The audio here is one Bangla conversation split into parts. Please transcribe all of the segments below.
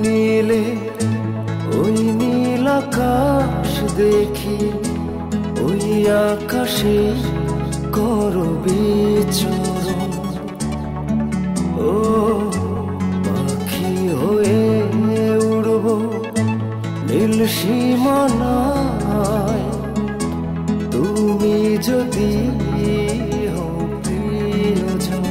নীলে ওই নীল আকাশ দেখি, ওই আকাশে করো বিচরণ। ও পাখি হয়ে উড়ব নীল সীমানায়, তুমি যদি হও প্রিয়জন।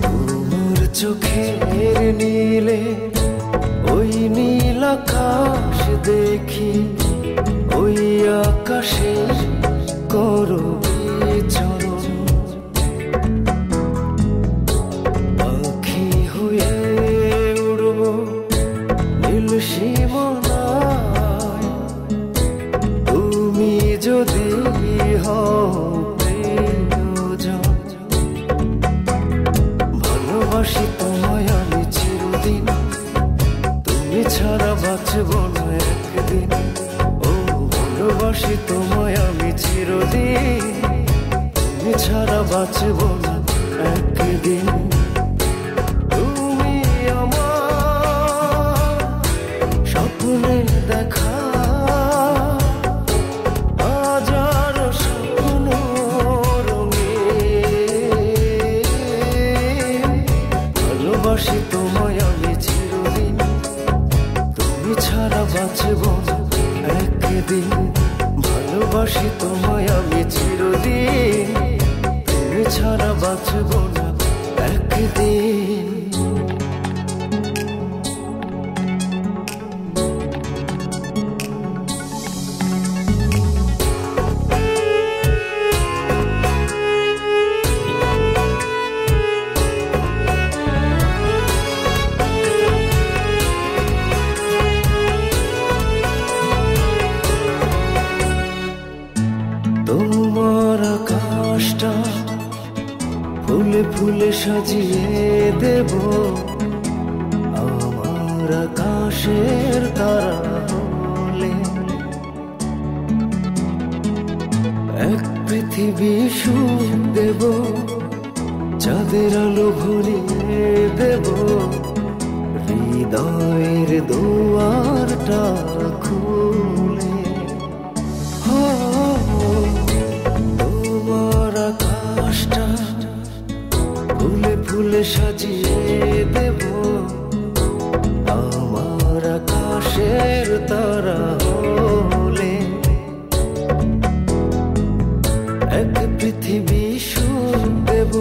তোমার চোখের নীলে ওই নীল আকাশ দেখি, ওই আকাশে করো বিচরণ। পাখি হয়ে উড়ব নীল সীমানায়, তুমি যদি হও প্রিয়জন। ভালোবাসি তোমায় আমি চিরদিন, তুমি ছাড়া বাঁচব না একদিন। ও ভালোবাসি তোমায় আমি চিরদিন, তুমি ছাড়া বাঁচব না একদিন। তুমি আমার স্বপ্নে দেখা হাজার স্বপ্ন রঙিন। ভালোবাসি তোমায় আমি চিরদিন, তুমি ছাড়া বাঁচব না একদিন। ভালোবাসি তোমায় আমি চিরদিন, তুমি ছাড়া বাঁচব না একদিন। তোমার আকাশটা ফুলে ফুলে সাজিয়ে দেব, আমার আকাশের তারা হলে। এক পৃথিবী সুখ দেব, চাঁদের আলো ভরিয়ে দেব, হৃদয়ের দুয়ারটা খুলে। তোমার আকাশটা ফুলে ফুলে সাজিয়ে দেব, আমার আকাশের তারা হলে। এক পৃথিবী সুখ দেব,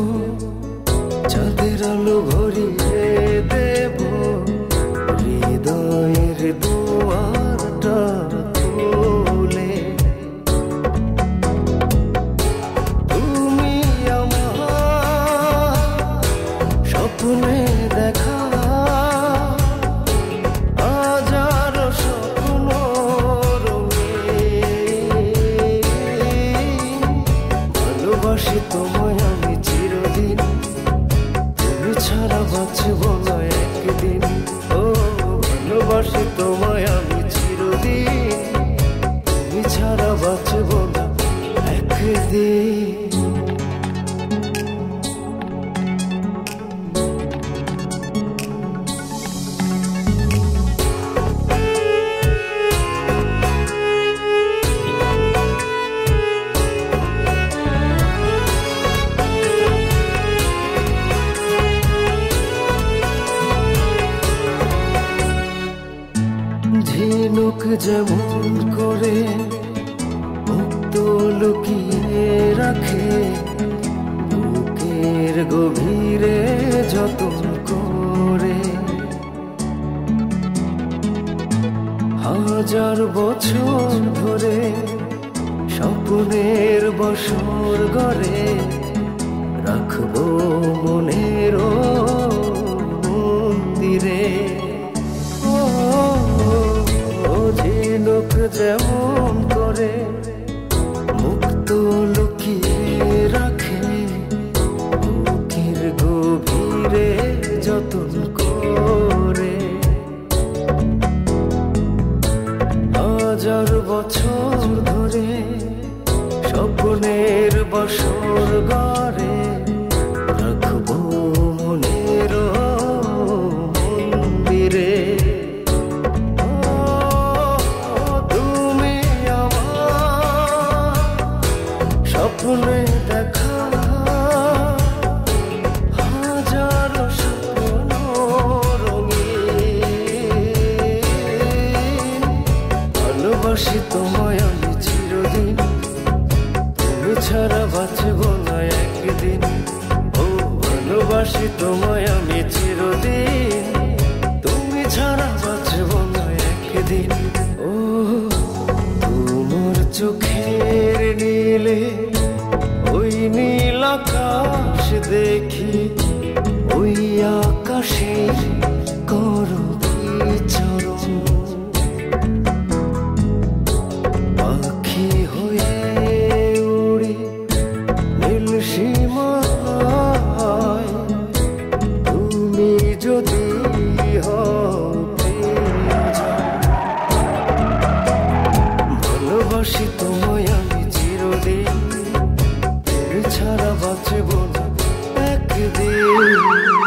চাঁদের আলো ভরিয়ে দেব, হৃদয়ের দুয়ারটা খুলে। তুমি আমার স্বপ্নে দেখা হাজার স্বপ্ন রঙিন। ভালোবাসি তোমায় আমি চিরদিন, তুমি ছাড়া বাঁচব না একদিন। ও ভালোবাসি তোমায় আমি চিরদিন, তুমি ছাড়া বাঁচব না একদিন। ঝিনুক যেমন করে মুক্ত লুকিয়ে রাখে, বুকের গভীরে যতন করে। হাজার বছর ধরে স্বপ্নের বসর গড়ে, রাখবো মনের মন্দিরে। ঝিনুক যেমন করে মুক্ত লুকিয়ে রাখে, বুকের গভীরে যতন করে। হাজার বছর ধরে স্বপ্নের বসর গড়ে, রাখবো মনের ভালোবাসি তোমায় আমি চিরদিন, তুমি ছাড়া বাঁচব না একদিন। ও তোমার চোখের নীলে ওই নীল আকাশ দেখি, ওই আকাশের করো বিচরণ। পাখি হয়ে উড়ি নীল সীমায়, তুমি যদি হও প্রিয়জন। ভালোবাসি তোমায় আমি চিরদিন, তুমি ছাড়া বাঁচব না একদিন।